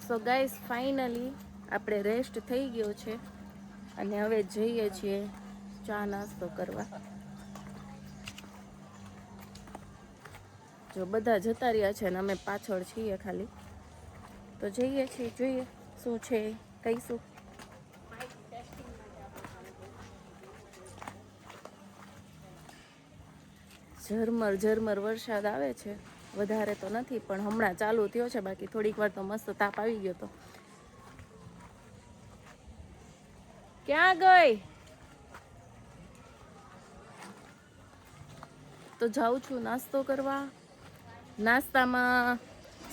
So guys finally આપણે rest થઈ ગયો છે અને હવે જઈએ છીએ ચા નાસ્તો કરવા. જો બધા જતા રહ્યા છે ને અમે પાછળ છીએ ખાલી, તો જઈએ છીએ, જોઈએ શું છે કહીશું. ઝરમર ઝરમર વરસાદ આવે છે, વધારે તો નથી પણ હમણાં ચાલુ થયો છે, બાકી થોડીક વાર તો મસ્ત તાપ આવી ગયો હતો. ક્યાં ગઈ? તો જાઉં છું નાસ્તો કરવા. નાસ્તામાં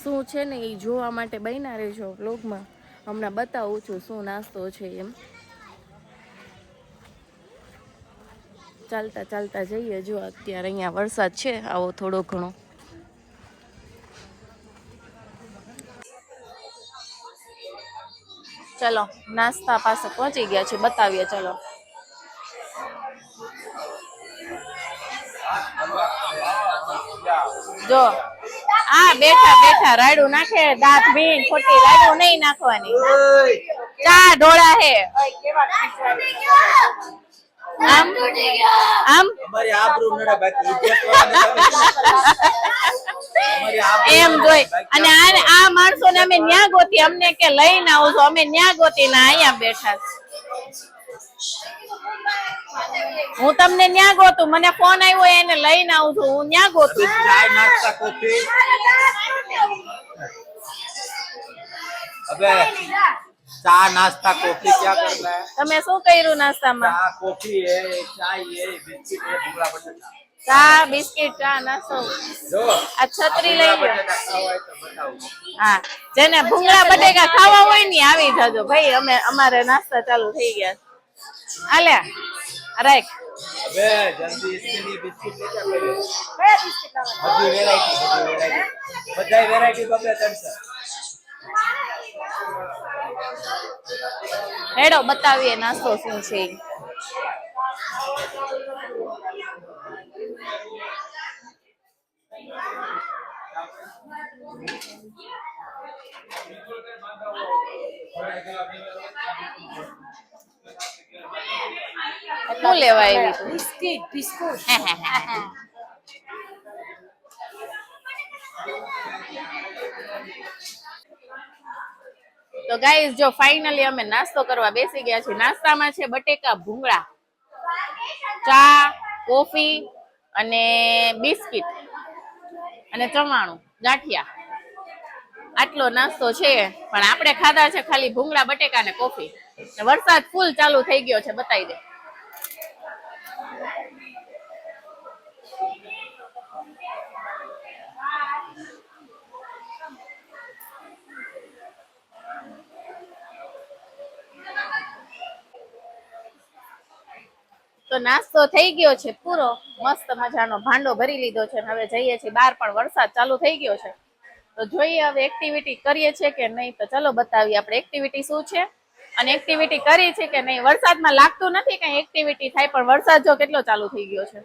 શું છે ને એ જોવા માટે બન્યા રહેજો વ્લોગમાં. હમણાં બતાવું છું શું નાસ્તો છે એમ. ચાલતા ચાલતા જઈએ. જો અત્યારે અહીંયા વરસાદ છે આવો થોડો ઘણો. ચલો નાસ્તા પાસે પહોંચી ગયા છે, બતાવીએ. ચલો જો આ બેઠા બેઠા રાયડું નાખે, દાંત ભીન ખોટી રાયડું નહીં નાખવાની. ચા ઢોળા હે આમ આમ એમ જોઈ. અને આ માણસો ને અમે ન્યા ગોતી, અમને કે લઈને આવજો, અમે ન્યા ગોતી ને અહીંયા બેઠા. હું તમને ન્યા ગોતું, મને ફોન આવ્યો એને લઈને આવું છું, હું ન્યા ગોતું. ચા નાસ્તા કોફી क्या करना है? તમે શું કર્યું નાસ્તામાં? ચા કોફી है, चाय है, बिस्किट है, भूंगळा बटाटा. ચા બિસ્કિટ ચા નાસ્તો. આ છત્રી લઈ લો. હા, જેને ભૂંગળા બટેકા ખાવા હોય ને આવી જજો ભાઈ, અમે અમારે નાસ્તા ચાલુ થઈ ગયા. આલે રાખ. अबे जल्दी इसके लिए बिस्किट लेके आ पहले. कया बिस्किट लावा? बધી वेरायटी બધાય વેરાયટી બબે તણસે. હેડો બતાવીએ નાસ્તો શું છે. શું લેવા આવી તું? Biscuit biscuit. તો ગાઈઝ જો ફાઇનલી અમે નાસ્તો કરવા બેસી ગયા છીએ. નાસ્તામાં છે બટેકા ભૂંગળા, ચા, કોફી અને બિસ્કિટ અને ચવાણું ગાંઠિયા. આટલો નાસ્તો છે, પણ આપણે ખાધા છે ખાલી ભૂંગળા બટેકા ને કોફી. વરસાદ ફૂલ ચાલુ થઈ ગયો છે, બતાવી દે. તો નાસ્તો થઈ ગયો છે પૂરો, મસ્ત મજાનો ભાંડો ભરી લીધો છે. હવે જઈએ છીએ બહાર, પણ વરસાદ ચાલુ થઈ ગયો છે, તો જોઈએ હવે એક્ટિવિટી કરીએ છીએ કે નહીં. તો ચલો બતાવીએ આપણે એક્ટિવિટી શું છે અને એક્ટિવિટી કરી છે કે નહીં. વરસાદમાં લાગતું નથી કઈ એક્ટિવિટી થાય, પણ વરસાદ જો કેટલો ચાલુ થઈ ગયો છે.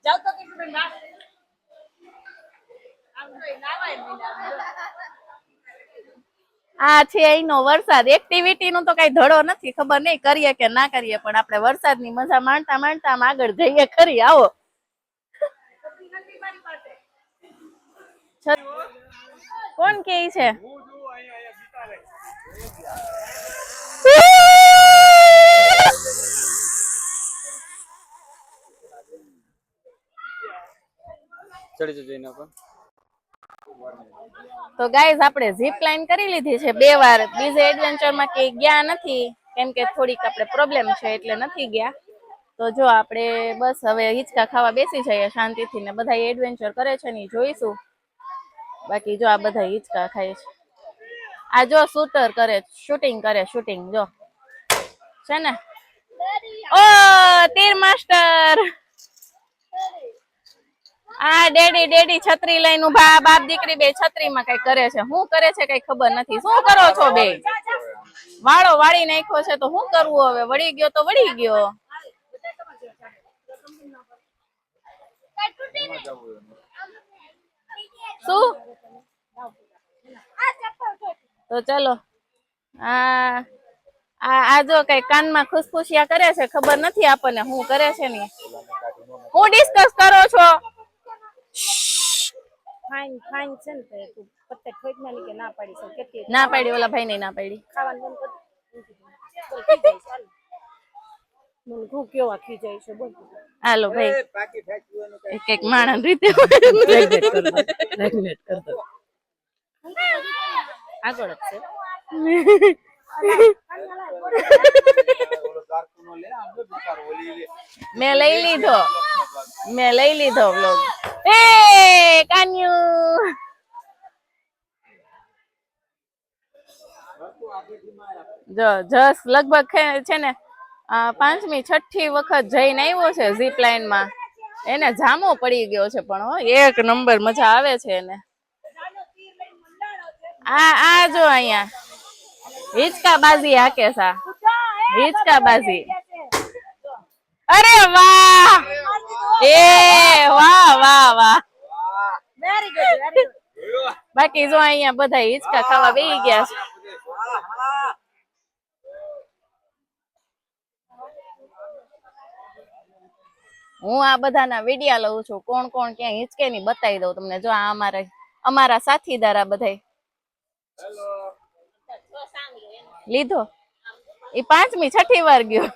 જાવ તો કેટલું ના આમ તો નાવાય નહીં. આ છે અહીંનો વરસાદ. એક્ટિવિટી નો તો કઈ ધડો નથી, ખબર નહીં કરીએ કે ના કરીએ, પણ આપણે વરસાદની મજા માણતા માણતા આમ આગળ જઈએ ખરી. આવો કોણ કે છે? તો ગાઈઝ આપણે ઝીપ લાઈન કરી લીધી છે 2 વાર. બીજે એડવેન્ચરમાં કે ગયા નથી, કેમ કે થોડીક આપણે પ્રોબ્લેમ છે એટલે નથી ગયા. તો જો આપણે બસ હવે હિંચકા ખાવા બેસી જઈએ શાંતિથી, ને બધા એડવેન્ચર કરે છે ને જોઈશું. બાકી જો આ બધા હિંચકા ખાય છે. આ જો શૂટર કરે, શૂટિંગ કરે, શૂટિંગ જો છે ને. ઓ તીર માસ્ટર, આ ડેડી છત્રી લઈને ઉભા. બાપ દીકરી બે છત્રીમાં કઈ કરે છે. શું કરે છે કઈ ખબર નથી. શું કરો છો બે? વાળો વાળી નાખ્યો છે, તો શું કરવું હવે? વળી ગયો તો વળી ગયો. શું તો ચલો આ આ જો કઈ કાનમાં ખુશખુશિયા કરે છે, ખબર નથી આપણને શું કરે છે ને. હું ડિસ્કસ કરો છો? ફાઈન ફાઈન છે ને તે તું પત્તે ઠોક માં કે ના પાડી છે કેટલી ના પાડી, ઓલા ભાઈ ને ના પાડી. ખાવાનું બંધ કરી દે. મને ઘૂ કેવા ખી જાય છે બોલ. હાલો ભાઈ, પાકી ફેંકવાનું કઈ એક એક માણસ રીતે રેગ્યુલેટ કર દો. આગળ જ છે. ઓલો કારકુનો લે આમ તો બિચારો ઓલી લે. મેં લઈ લીધો વ્લોગ. એ કાન્યુ જો જસ લગભગ છે ને 5મી 6ઠી વખત જઈને આવ્યો છે ઝીપ લાઈન માં. એને જામો પડી ગયો છે, પણ એક નંબર મજા આવે છે એને. આ જો અહીંયા હિચકા બાજી હાકે સા, હિચકા બાજી. અરે વાહ, એ વાહ વાહ વાહ. Very good very good. બાકી જો અહીંયા બધા હિચકા ખાવા બેસી ગયા છે. હું આ બધાના વિડિયા લઉં છું, કોણ કોણ ક્યાં હિંચકે ની બતાવી દઉં તમને. જો આ અમારા સાથીદાર આ બધા લીધો. એ 5મી 6ઠી વાર ગયો.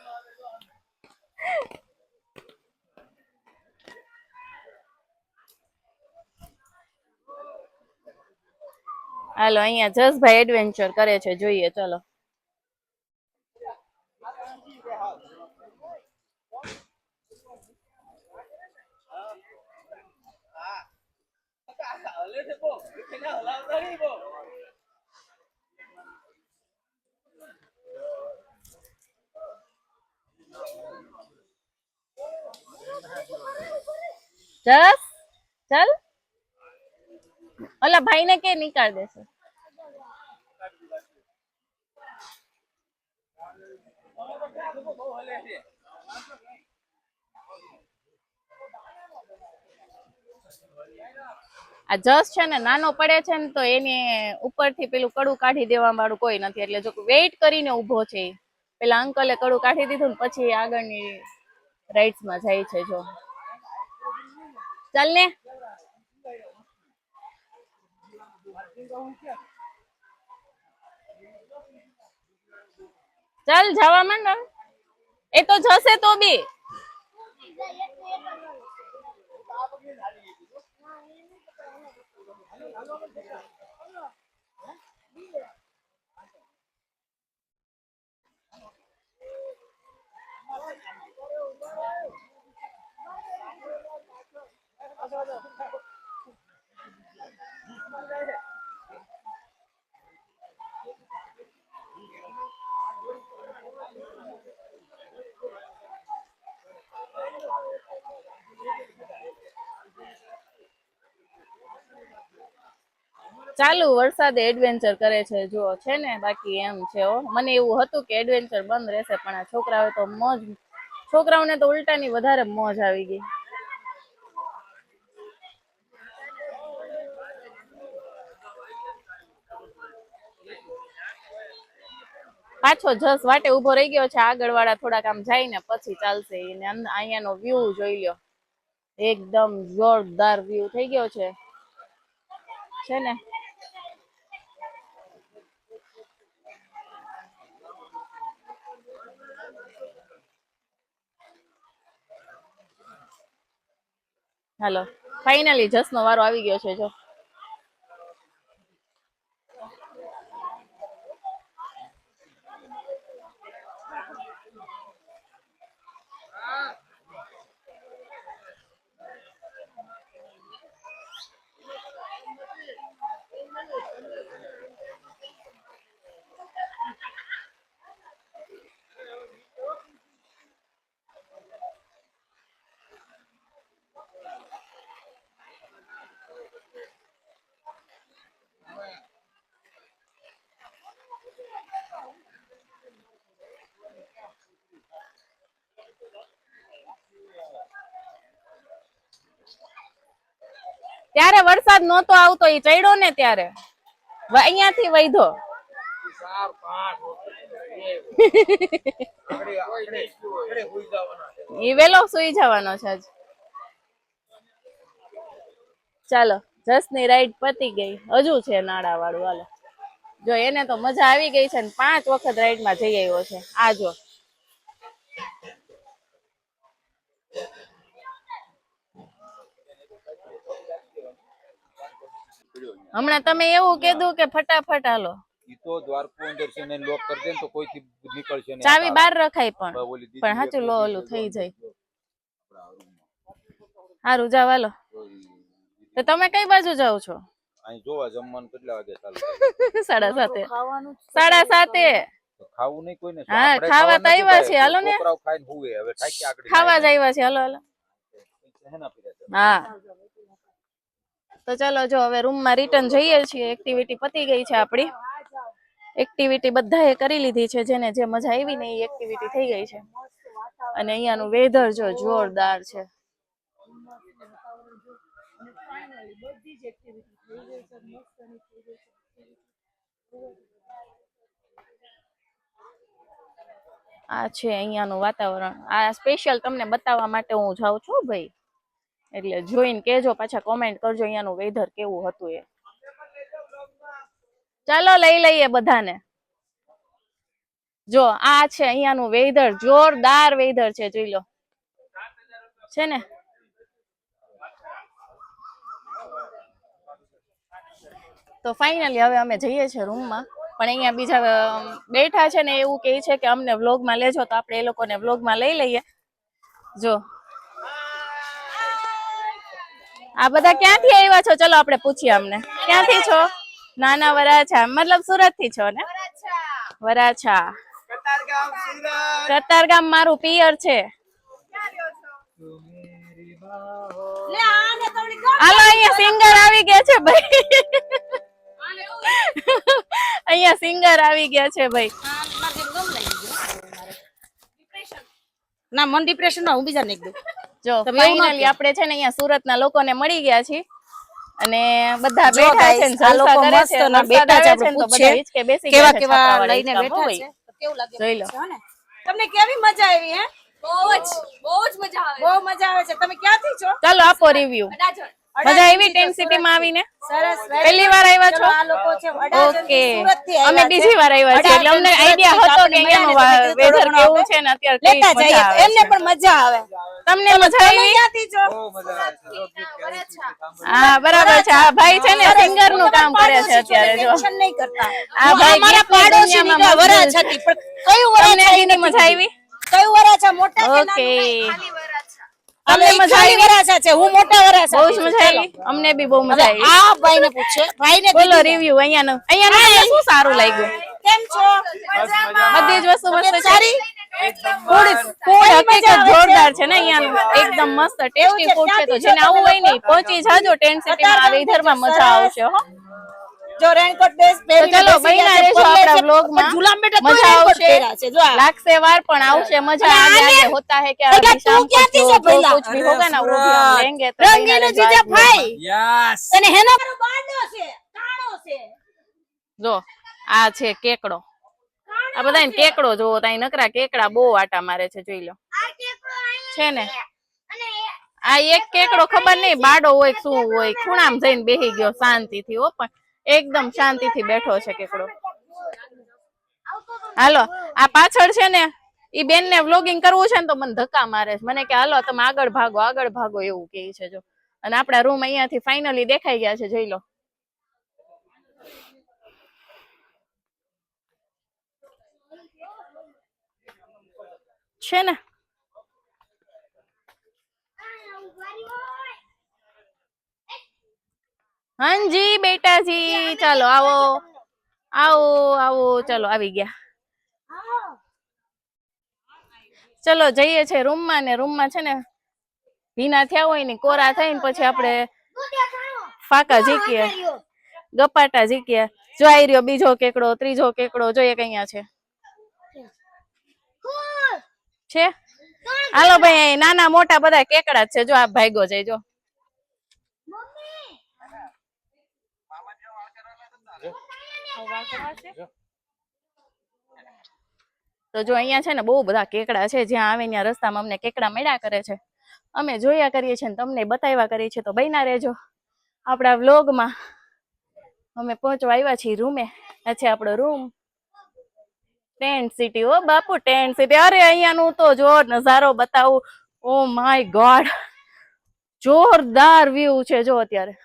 હાલો અહીંયા જસભાઈ એડવેન્ચર કરે છે, જોઈએ ચલો. હલે છે બો એને હલાવતા નહીં બો. જસ ચલ, ઓલા ભાઈ ને કે નીકાળ દેશે. આ જસ છે ને નાનો પડે છે ને તો એને ઉપરથી પેલું કડું કાઢી દેવા વાળું કોઈ નથી, એટલે જો વેઇટ કરીને ઉભો છે. પેલા અંકલે કડું કાઢી દીધું ને પછી આગળની રાઈડ્સ માં જાય છે. જો ચાલ ને. ચાલ જવા માંડ, એ તો જશે તો બી. ચાલુ વરસાદે એડવેન્ચર કરે છે, જો છે ને. બાકી એમ છે, મને એવું હતું કે એડવેન્ચર બંધ રહેશે, પણ આ છોકરાઓને તો ઉલટાની વધારે મોજ આવી ગઈ. પાછો જસ વાટે ઉભો રહી ગયો છે. આગળ વાળા થોડાક આમ જાય ને પછી ચાલશે. અહીંયાનો વ્યૂ જોઈ લ્યો, એકદમ જોરદાર વ્યૂ થઈ ગયો છે ને. હાલો ફાઇનલી જસનો વારો આવી ગયો છે. જો ત્યારે વરસાદ નહોતો આવતો, એ ચડ્યો ને ત્યારે અહીંયાથી વૈધો. એ વેલો સુઈ જવાનો છે આજ. ચાલો જસની રાઈડ પતી ગઈ, હજુ છે નાળા વાળું. હાલો જો એને તો મજા આવી ગઈ છે ને 5 વખત રાઈડમાં જઈ આવ્યો છે. આ જો હમણાં તમે એવું કીધું કે ફટાફટ હાલો. ઈ તો દ્વારકો અંદર છે ને લોક કરી દે ને તો કોઈથી નીકળશે નહીં. ચાવી બહાર રખાય પણ સાચું લો ઓલું થઈ જાય. હારું જાવ હાલો. તો તમે કઈ બાજુ જાવ છો? અહીં જોવા જમવાનું કેટલા વાગે ચાલુ? 7:30. ખાવાનું 7:30. ખાવું નહીં કોઈને. હા ખાવા તો આવ્યા છે, હાલો ને. છોકરાઓ ખાઈને હુવે, હવે થાકી આગળ ખાવા જ આવ્યા છે, હાલો હાલો. હા તો ચાલો જો હવે રૂમમાં રિટર્ન જઈએ છીએ. એક્ટિવિટી પતી ગઈ છે આપણી. એક્ટિવિટી બધાએ કરી લીધી છે, જેને જે મજા આવી ને એ એક્ટિવિટી થઈ ગઈ છે. અને અહીંયાનું વેધર જો જોરદાર છે. આ છે અહીંયાનું વાતાવરણ. આ સ્પેશિયલ તમને બતાવવા માટે હું જાઉં છું ભાઈ, એટલે જોઈને કેજો, પાછા કોમેન્ટ કરજો અહીંયાનું વેધર કેવું હતું એ. ચાલો લઈ લઈએ બધાને. જો આ છે અહીંયાનું વેધર, જોરદાર વેધર છે, જોઈ લો છે ને. તો ફાઇનલી હવે અમે જઈએ છીએ રૂમમાં. પણ અહીંયા બીજા બેઠા છે ને એવું કહે છે કે અમને વ્લોગમાં લેજો, તો આપણે એ લોકોને વ્લોગમાં લઈ લઈએ. જો આ બધા ક્યાંથી આવ્યા છો? ચલો આપણે પૂછીએ અમને. ક્યાંથી છો? નાના વરાછા, મતલબ સુરત થી છો ને? વરાછા. કતારગામ મારું પિયર છે. હાલો અહીંયા સિંગર આવી ગયા છે ભાઈ. અહીંયા સિંગર આવી ગયા છે ભાઈ. ના મન ડિપ્રેશન માં હું બીજા ને એકદમ. જો ફાઇનલી આપણે છે ને અહીંયા સુરતના લોકોને મળી ગયા છીએ અને બધા બેઠા છે ને જલસા કરે છે. બેઠા છે, આપણે પૂછીએ કેવા કેવા લઈને બેઠા બેઠા છે. કેવું લાગે જોઈ લો. તમને કેવી મજા આવી? હે બહુ જ મજા આવે. બહુ મજા આવે છે. તમે ક્યાંથી છો? ચાલો આપો રિવ્યુ. મજા આવી ટેન્ટ સિટી માં આવીને? સરસ. પહેલી વાર આવ્યા છો? આ લોકો છે વડાજન ઓકે, સુરત થી આવ્યા અમે બીજી વાર આવ્યા છીએ, એટલે અમને આઈડિયા હતો કે અહીંયાનું વેધર કેવું છે ને અત્યારે લેતા જઈએ તો એમને પણ મજા આવે. તમને મજા આવી? ક્યાંથી છો? હા બરાબર છે. આ ભાઈ છે ને સિંગર નું કામ કરે છે અત્યારે. જો ટેન્શન નહીં કરતા. આ ભાઈ મારા પાડોશી ની વરાછા હતી, પણ કયું તમને વરાછા એની મજા આવી? કયું વરાછા? મોટા કે ઓકે, તમને મજા આવી? વરાછા છે, હું મોટા વરાછા. બહુ જ મજા આવી. અમને બી બહુ મજા આવી. આ ભાઈ ને પૂછે, ભાઈ ને બોલો રિવ્યુ અહીંયાનું. અહીંયાનું શું સારું લાગ્યું? કેમ છો? બધી જ વસ્તુ મસ્ત છે. સારી ફૂડ હકીકત જોરદાર છે ને અહીંયાનું. એકદમ મસ્ત ટેસ્ટી ફૂડ છે. તો જેને આવું હોય ને પહોંચી જાજો ટેન્ટ સિટીમાં. આ વેધરમાં મજા આવશે હો. જો રેનકોટ બેસ તો ચલો બહીના રહેજો આપણા વ્લોગમાં. મજા આવશે, લાગશે વાર પણ આવશે મજા. આગે આગે હોતા है क्या अभी शाम को जो कुछ भी होगा ना वो भी हम लेंगे. तो રંગીન જીજા ભાઈ યસ. અને હેનો બાડો છે, કાળો છે. જો આ છે કેકડો. આ બધાને કેકડો જોવો તો અહીં નકરા કેકડા બહુ આટા મારે છે, જોઈ લો છે ને. આ એક કેકડો ખબર નહીં બાડો હોય શું હોય, ખૂણામાં જઈને બેસી ગયો શાંતિથી. હો પણ એકદમ શાંતિથી બેઠો છે કેકડો. હાલો આ પાછળ છે ને ઈ બેન ને વ્લોગિંગ કરવું છે ને તો મને ધક્કા મારે છે. મને કે હાલો તમે આગળ ભાગો એવું કહે છે. જો અને આપણા રૂમ અહીંયાથી ફાઇનલી દેખાઈ ગયા છે, જોઈ લો. છે ને હાજી બેટાજી, ચાલો આવો આવો આવો. ચલો આવી ગયા. ચલો જઈએ છે રૂમમાં. ને રૂમમાં છે ને ભીના થયા હોય ને કોરા થઈને પછી આપણે ફાકા ઝીકીએ, ગપાટા ઝીકીએ. જો આઈ રહ્યો બીજો કેકડો, ત્રીજો કેકડો. જોઈએ કયા છે. હાલો ભાઈ નાના મોટા બધા કેકડા જ છે. જો આ ભાઈગો જાય. જો તો જો અહીંયા છે ને બહુ બધા કેકડા છે, જ્યાં આવે ત્યાં રસ્તામાં અમને કેકડા મળ્યા કરે છે, અમે જોયા કરીએ છીએ ને તમને બતાવ્યા કરીએ છીએ. તો બન્યા રહેજો આપણા વ્લોગમાં. અમે પહોંચવા આવ્યા છીએ રૂમે. આ છે આપણો રૂમ. Tent city. ઓ બાપુ ટેન્ટ સિટી. અરે અહીંયાનું તો જો નજારો બતાવું. ઓ માય ગોડ, જોરદાર વ્યૂ છે જો અત્યારે.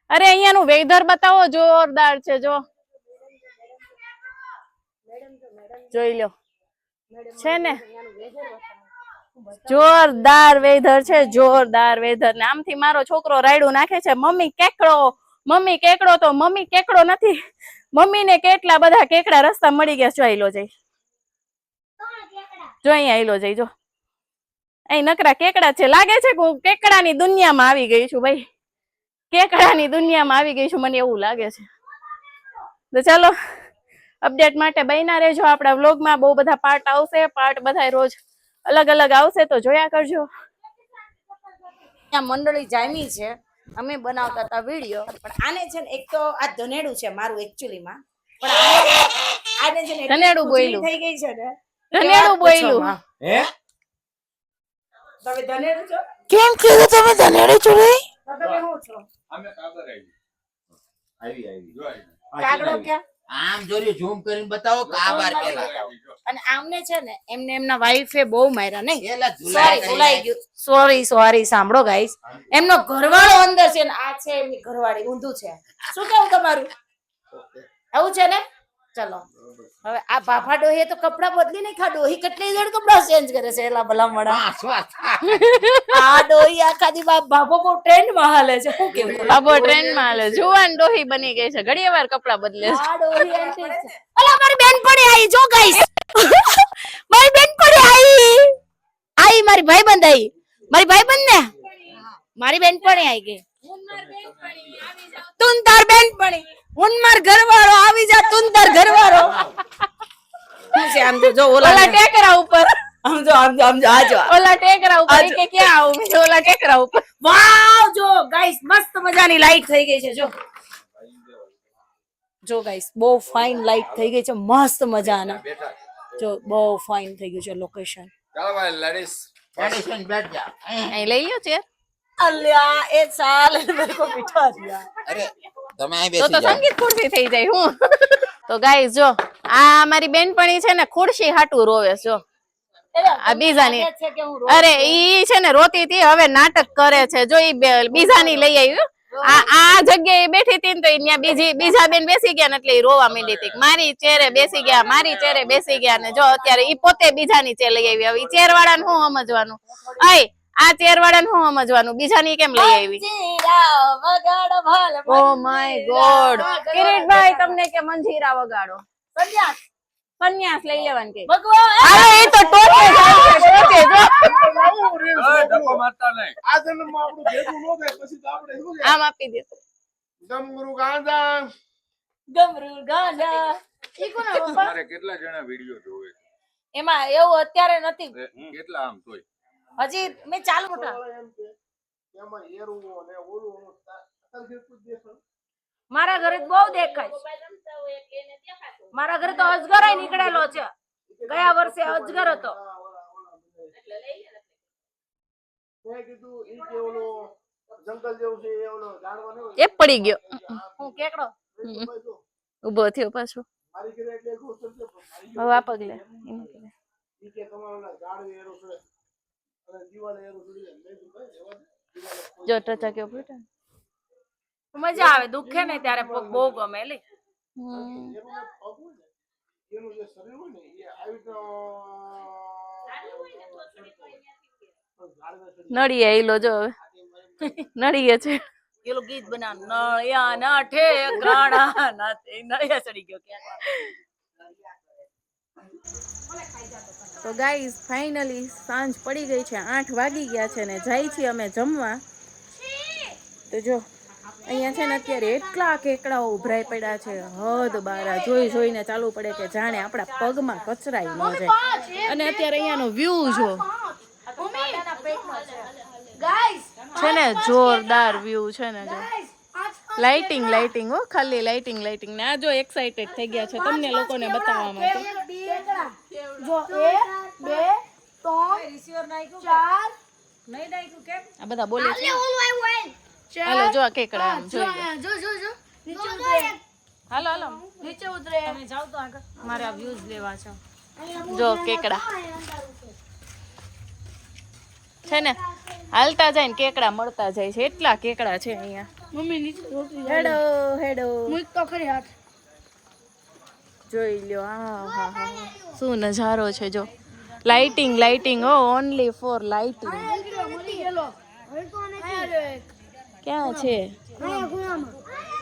અરે અહીંયાનું વેધર બતાવો, જોરદાર છે જો. જોઈ લો છે ને, જોરદાર વેધર છે, જોરદાર વેધર. ને આમથી મારો છોકરો રાયડું નાખે છે, મમ્મી કેકડો, મમ્મી કેકડો. તો મમ્મી કેકડો નથી, મમ્મી ને કેટલા બધા કેકડા રસ્તા મળી ગયા. જો આઈલો જઈ, જો અહીંયા આઈલો જઈ, જો અહીં નકરા કેકડા છે. લાગે છે કે હું કેકડાની દુનિયામાં આવી ગઈ છું ભાઈ, કેકડાની દુનિયામાં આવી ગઈ છું, મને એવું લાગે છે. તો ચાલો અપડેટ માટે બન્યા રહેજો આપણા વ્લોગમાં. બહુ બધા પાર્ટ આવશે, પાર્ટ બધા રોજ અલગ અલગ આવશે, તો જોયા કરજો. ત્યાં મંડળી જામી છે, અમે બનાવતા હતા વિડીયો. પણ આને છે ને, એક તો આ ધનેડું છે મારું એકચ્યુઅલીમાં, પણ આને છે ને ધનેડું બોયલું થઈ ગઈ છે ને, ધનેડું બોયલું. હે તમે ધનેડું છો? કેમ કીધું તમે ધનેડું છો રે? તમે શું છો? અમે કાબર આવી જો કાગડો ક્યાં? આમ જોરી ઝૂમ કરીને બતાવો કાબાર પેલા અને આમને છે ને એમને એમના વાઈફે બહુ માર્યા નહીં. પેલા સોરી, ઝુલાઈ ભૂલાઈ ગયું. સોરી, સાંભળો ગાઈસ. એમનો ઘરવાળો અંદર છે ને આ છે એમની ઘરવાળી. ઊંધું છે. શું કેવું તમારું? આવું છે ને? ચલો હવે આ ભાભા ડોહી તો કપડા બદલી નહીં ખા. ડોહી કેટલી જણ કપડા ચેન્જ કરે છે એલા ભલા મળા. આ ડોહી આખા દી ભાભો બહુ ટ્રેન્ડ માં હાલે છે. શું કેવું? બાબો ટ્રેન માં હાલે, જુવાન ડોહી બની ગઈ છે, ઘણી વાર કપડા બદલે છે. આ ડોહી આંટી છે. અલા મારી બેનપણી આવી જો ગાઈસ. મારી બેનપણી આવી મારી ભાઈબંધ આવી. મારી ભાઈબંધ ને મારી બેનપણી આવી ગઈ. તું તાર બેનપણી, હું માર ઘરવાળો આવી જા. તું તાર ઘરવાળો શું છે? આમ જો ઓલા ટેકરા ઉપર, આમ જો આજો. ઓલા ટેકરા ઉપર ઈ કે ક્યાં આવું? મેં ઓલા ટેકરા ઉપર. વાવ જો ગાઈસ, મસ્ત મજાની લાઈટ થઈ ગઈ છે. જો ગાઈસ, બહુ ફાઇન લાઈટ થઈ ગઈ છે, મસ્ત મજાના. જો બહુ ફાઇન થઈ ગયું છે લોકેશન. ચાલો ભાઈ લેડીઝ ટ્રેડિશન બેઠ જા અહીં લઈ લ્યો ચેર. અલ્યા એ સાલ મેરે કો બિઠા દિયા. અરે તમે અહીં તો બેસી જાઓ સંગીત ખુરશી થઈ જાય હું. તો ગાઈસ જો આ મારી બેનપણી છે ને, ખુરશી હાટું રોવે છે જો. આ બીજાની, અરે ઈ છે ને રોતી હતી, હવે નાટક કરે છે જો. ઈ બીજાની લઈ આવ્યું. આ જગ્યાએ બેઠી હતી ને તો બીજા બેન બેસી ગયા ને એટલે ઈ રોવા માંડી હતી. મારી ચેરે બેસી ગયા, મારી ચેરે બેસી ગયા. ને જો અત્યારે ઈ પોતે બીજાની ચેર લઈ આવી. હવે ઈ ચેર વાળાને શું સમજવાનું? અય આ ચેર વાળાને શું સમજવાનું? બીજાની કેમ લઈ આવી? Oh my God. કિરીટભાઈ તમને કે મંજીરા વગાડો. સંન્યાસ લઈ લેવાનું કે અરે એ તો ટોકે જાય છે, ટોકે જો. ધક્કો મારતા નહીં. આ જન્મમાં આપણું ભેગું ન થાય પછી તો આપણે શું આમ આપી દે. ગમગુરુ ગાંજા ગમરૂ ગાંડા. ઈ કોના પપ્પા? મારે કેટલા જણા વિડિયો જોવે છે? એમાં એવું અત્યારે નથી. કેટલા આમ તોય હજી મેં ચાલુ મોટા એમ કે એમાં એરું અને ઓલું અત્યારે પૂછ દેશો. મારા ઘરે તો બહુ દેખાય. મારા ઘરે તો અજગર નીકળેલો છે. ગયા વર્ષે અજગર હતો. મેં કીધું ઈ કે ઓલો જંગલ જેવું છે એ ઓલો જાણવા નહીં એ પડી ગયો, હું કેકડો. ઉભો થયો પાછો. મારી ઘરે એટલે ગોસર છે હવે આ પગલે ઈ કે તમારા ઝાડ એરું છે અને દિવાલે એરું છે. મેં કીધું ભાઈ એવા જો ટચા કેવો પડ્યો. મજા આવે. દુખે ને ત્યારે પગ બહુ ગમે લે. એનું જે પગ હોય ને એનું જે શરીર હોય ને એ આવી નડીએ ઈલો જો હવે નડીએ છે. પેલું ગીત બના નળિયા ના ઠેકાણા ના તે નળિયા ચડી ગયો ક્યાં. તો ગાઈઝ ફાઇનલી સાંજ પડી ગઈ છે, 8 વાગી ગયા છે ને જાય છીએ અમે જમવા. તો જો અહીંયા છે ને અત્યારે એટલા કેકડાઓ ઉભરાઈ પડ્યા છે, હદ બારા. જોઈને ચાલુ પડે કે જાણે આપણા પગમાં કચરાઈ ન જાય. અને અત્યારે અહીંયાનો વ્યૂ જો છે ને જોરદાર વ્યૂ છે ને જો લાઇટિંગ હો ખાલી લાઇટિંગ ને આ જો એક્સાઇટેડ થઈ ગયા છે તમને લોકોને બતાવવા માટે જો 1 2 3 4 આ બધા બોલે છે હાલો જો આ કેકડા આમ જોઈ લો. હાલો નીચે ઉતરે તમે જાઓ તો આગળ મારે આ વ્યૂઝ લેવા છે જો કેકડા છે ને હાલતા જાય ને કેકડા મળતા જાય છે એટલા કેકડા છે અહીંયા. મમ્મી નીચે ઉતરી હેડો મુક તો ખરી હાથ જોઈ લ્યો હા શું નજારો છે જો લાઇટિંગ હો ઓનલી ફોર લાઇટિંગ. ક્યાં છે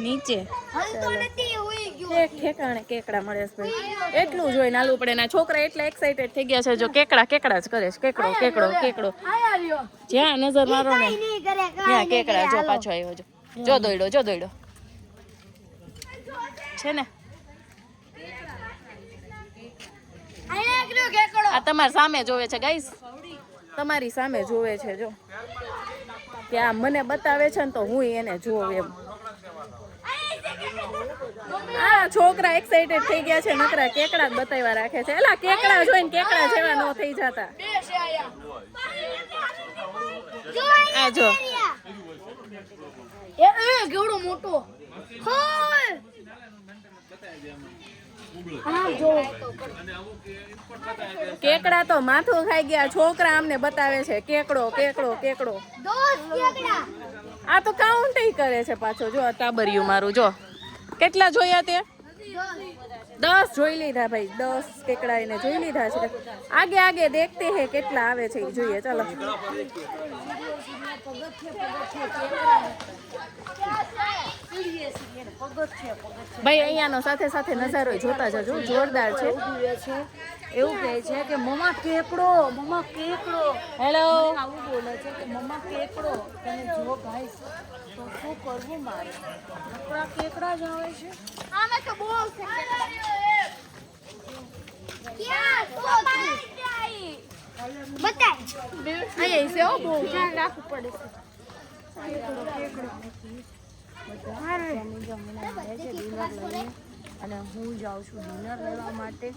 નીચે એક ઠેકાણે કેકડા મળે છે ભાઈ એટલું જોઈને આલવું પડે ના છોકરા એટલા એક્સાઇટેડ થઈ ગયા છે જો કેકડા જ કરે છે કેકડો જ્યાં નજર મારો ને ત્યાં કેકડા જો પાછો આવ્યો જો દોડ્યો છે ને આ તમારી સામે જોવે છે ગાઈસ તમારી સામે જોવે છે જો ત્યાં મને બતાવે છે ને તો હું એને જોઉં એમ. આ છોકરા એક્સાઇટેડ થઈ ગયા છે નકરા કેકડા જ બતાવ્યા રાખે છે એલા કેકડા જોઈને કેકડા જેવા ન થઈ જતા. આ જો એ કેવડો મોટો કેકડા તો માથું ખાઈ ગયા છોકરા અમને બતાવે છે કેકડો આ તો કાઉન્ટ કરે છે પાછો જો તાબરિયું મારું જો કેટલા જોયા તે 10 જોઈ લીધા ભાઈ 10 કેકડા એને જોઈ લીધા છે. આગે દેખતે હે કેટલા આવે છે એ જોઈએ ચાલો. ભાઈ અહીંયાનો સાથે નજારો જોતા જજો જોરદાર છે. એવું કહે છે કે મમ્મા કેકડો હેલો આવું બોલે છે કે મમ્મા કેકડો તમે જો ગાઈસ તો શું કરવું મારે નકરા કેકડા જ આવે છે. આમે તો બહુ છે ક્યાં તો બતાય અહીં છે હો બહુ ધ્યાન રાખવું પડે અને હું જાઉં છું ડિનર લેવા માટે.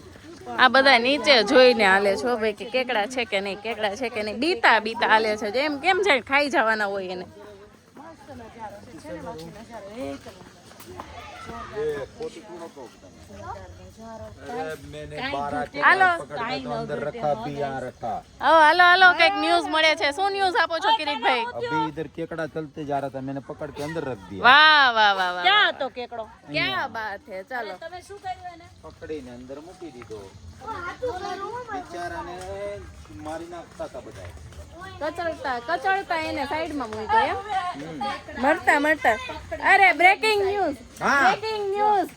આ બધા નીચે જોઈને હાલે છો ભાઈ કે કેકડા છે કે નહીં બીતા હાલે છે જેમ કેમ જાય ખાઈ જવાના હોય એને. હાલો હાલો કઈક ન્યૂઝ મળે છે શું ન્યૂઝ આપો છો કિરીટભાઈ? अभी इधर केकड़ा चलते जा रहा था मैंने पकड़ के अंदर रख दिया વાહ ક્યાં હતો કેકડો? ક્યાં બાત હે ચાલો. તમે શું કર્યું એને? पकड़ीने अंदर मूकी दीधो बिचाराने मारी नाखता था બધા કચડતા એને સાઈડમાં મૂક્યો એમ મરતા અરે બ્રેકિંગ ન્યૂઝ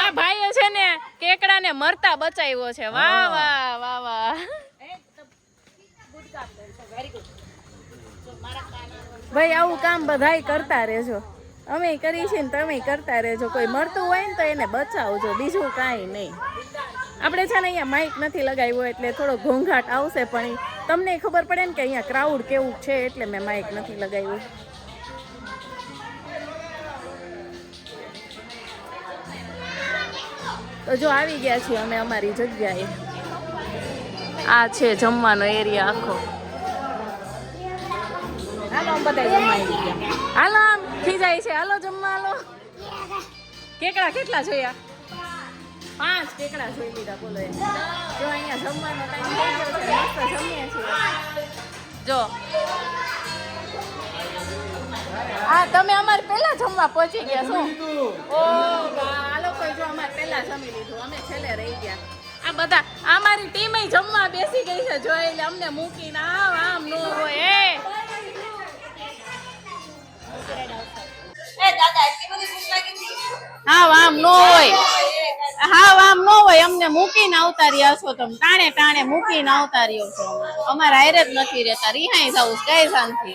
આ ભાઈએ છે ને કેકડાને મરતા બચાવ્યો છે. વાહ ભાઈ આવું કામ બધાય કરતા રહેજો અમે કરી છે ને તમે કરતા રહેજો. કોઈ મળતું હોય ને તો એને બચાવજો બીજું કાંઈ નહીં. આપણે છે ને અહીંયા માઇક નથી લગાવ્યો એટલે થોડો ઘોંઘાટ આવશે પણ તમને ખબર પડે ને કે અહીંયા ક્રાઉડ કેવું છે એટલે મેં માઇક નથી લગાવ્યું. તો જો આવી ગયા છીએ અમે અમારી જગ્યાએ. આ છે જમવાનો એરિયા આખો. હાલો બધા જમવા આવી ગયા. હાલો આમ થઈ જાય છે હાલો જમવા હાલો. કેકડા કેટલા જોયા? 5 કેકડા જોઈ લીધા બોલો એ. જો અહીંયા જમવાનો ટાઈમ થઈ ગયો છે મસ્ત જમીએ છીએ. જો આ તમે અમારે પહેલા જમવા પહોંચી ગયા શું? ઓ આ લોકો જો અમારે પહેલા જમી લીધું અમે છેલ્લે રહી ગયા. આ બધા અમારી ટીમે જમવા બેસી ગઈ છે જોઈ એટલે અમને મૂકીને આમ નો હોય આમ નો હોય અમને મૂકીને આવતા રહ્યા છો તમે ટાણે મૂકીને આવતા રહ્યો છો. અમારે હારે જ નથી રહેતા રિહાઈ જાવ કઈ શાંતિ.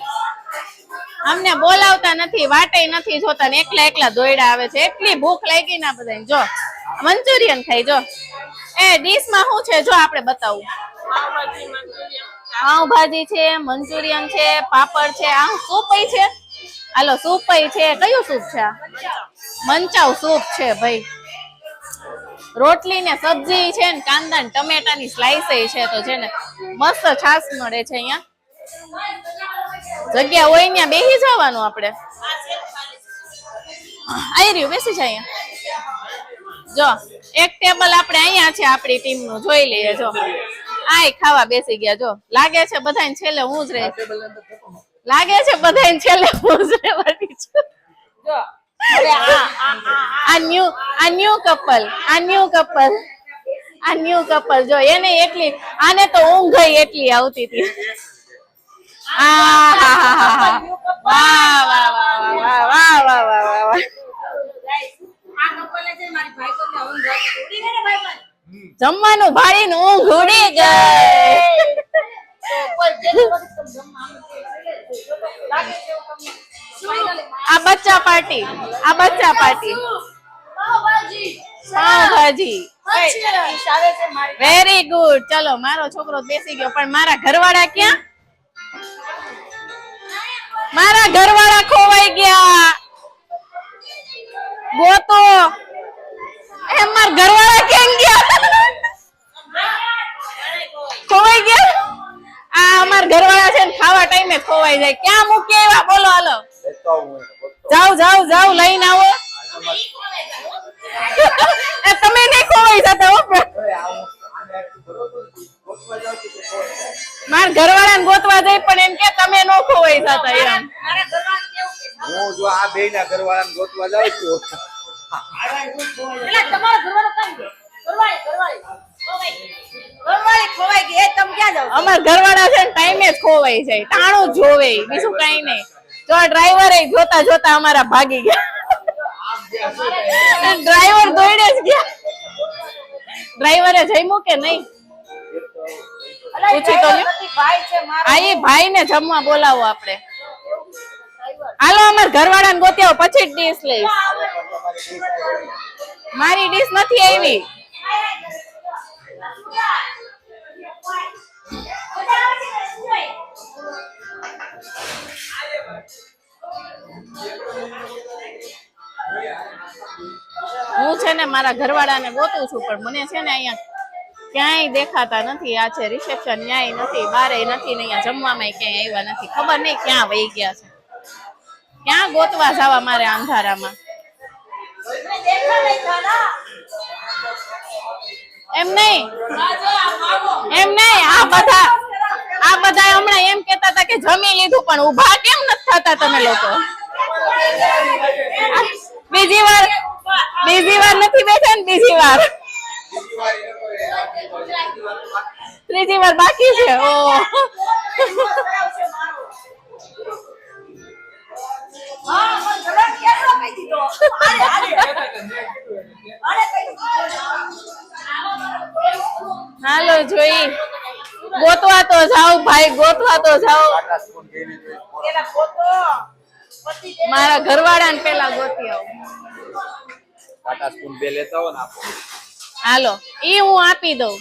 અમને બોલાવતા નથી વાટે નથી જોતા ને એકલા દોયડા આવે છે. એટલી ભૂખ લાગી ના બધાને જો મંચુરિયન ખાઈ જો એ ડીશ માં શું છે જો આપણે બતાવું. પાવભાજી છે, મંચુરિયન છે, પાપડ છે, આ સૂપ છે. હાલો સૂપ છે. કયું સૂપ છે આ? મંચાવ સૂપ છે ભાઈ. રોટલી ને સબ્જી છે ને કાંદા ને ટમેટાની સ્લાઈસ છે તો છે ને મસ્ત છાસ મળે છે અહીંયા. જગ્યા હોય ત્યાં બેસી જવાનું આપણે. આવી રહ્યું બેસી જાય અહીંયા. જો એક ટેબલ આપણે અહીંયા છે આપણી ટીમ નું જોઈ લઈએ. જો આય ખાવા બેસી ગયા. જો લાગે છે બધાને છેલ્લે હું જ રહીશ. લાગે છે બધાને છેલ્લે હું જ રહેવાની છું. જો હવે આ ન્યુ કપલ જો એને એટલી આને તો ઊંઘ એટલી આવતી હતી. વાહ વાહ વાહ વાહ વાહ વાહ વાહ. જમવાનું ભાળીને ઊંઘ ઉડી ગઈ. આ બચ્ચા પાર્ટી પાવભાજી વેરી ગુડ. ચલો મારો છોકરો બેસી ગયો પણ મારા ઘરવાળા ક્યાં? મારા ઘરવાળા ખોવાઈ ગયા. ગોતો એમ મારા ઘરવાળા કેમ ગયા? ખોવાઈ ગયા. આ અમાર ઘરવાળા છે ને ખાવા ટાઈમે ખોવાઈ જાય. ક્યાં મૂકી આવ્યા બોલો? હાલો જાવ લઈને આવો. તમે નહીં ખોવાઈ જતા હો. મારા ઘરવાળાને ગોતવા જાય પણ એમ કે તમે નો ખોવાઈ જતા એમ. હું જો આ બેયના ઘરવાળાને ગોતવા જાઉં છું. અમાર ઘરવાળા છે ને ટાઈમે જ ખોવાઈ જાય. ટાણું જોવે બીજું કઈ નહીં. જો ડ્રાઈવર જોતા જોતા અમારા ભાગી ગયા. ડ્રાઈવર દોડે જ ગયા. ડ્રાઈવરે જમ્યું કે નહીં પૂછી તો આ એ ભાઈ ને જમવા બોલાવો આપણે. હાલો અમાર ઘરવાળા ને ગોત્યા પછી જ ડીશ લઈશ. મારી ડીશ નથી આવી. હું છે ને મારા ઘરવાળાને ગોતું છું પણ મને છે ને અહીંયા ક્યાંય દેખાતા નથી. આ છે રિસેપ્શન, ન્યાય નથી, બારે નથી ને અહીંયા જમવામાં ક્યાંય આવ્યા નથી. ખબર નહીં ક્યાં વહી ગયા છે. ક્યાં ગોતવા જવા મારે અંધારામાં? એમ નહીં આ બધા હમણાં એમ કેતા હતા કે જમી લીધું પણ ઊભા કેમ નથી થતા તમે લોકો? બીજી વાર નથી બેઠા ને ત્રીજી વાર બાકી છે. હાલો જોઈ ગોતવા તો જાવ ભાઈ, ગોતવા તો જાવ. મારા ઘરવાળા ને પેલા ગોતી આવું. ટાટા સ્પૂન બે લેતા હો ને આપો. હાલો ઈ હું આપી દઉં.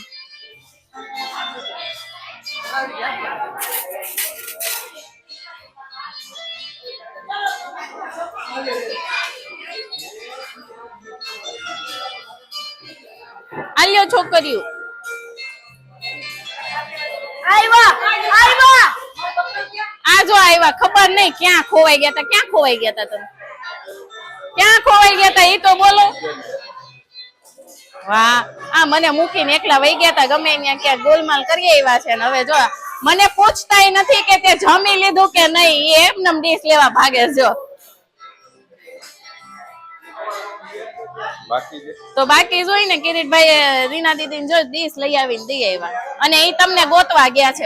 આલ્યો છોકરીઓ આ જો આવ્યા. ખબર નહીં ક્યાં ખોવાઈ ગયા તા. ક્યાં ખોવાઈ ગયા તા તમે? ક્યાં ખોવાઈ ગયા તા એ તો બોલો. વાહ આ મને મૂકીને એકલા વહી ગયા તા. ગમે ત્યાં ક્યાંક ગોલમાલ કરી આવ્યા છે ને હવે જો મને પૂછતાય નથી કે તે જમી લીધું કે નહીં. એ એમને ડીશ લેવા ભાગે જો. તો બાકી જોઈ ને કિરીટભાઈ રીના દીદી જો ડીશ લઈ આવીને દઈ આવ્યા અને એ તમને ગોતવા ગયા છે.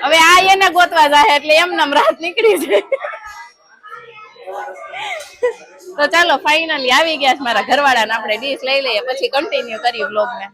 હવે આ એને ગોતવા જાય એટલે એમને રાત નીકળી જાય. તો ચાલો ફાઇનલી આવી ગયા છે મારા ઘરવાળા ને આપણે ડીશ લઈ લઈએ પછી કન્ટિન્યુ કરીએ વ્લોગ ને.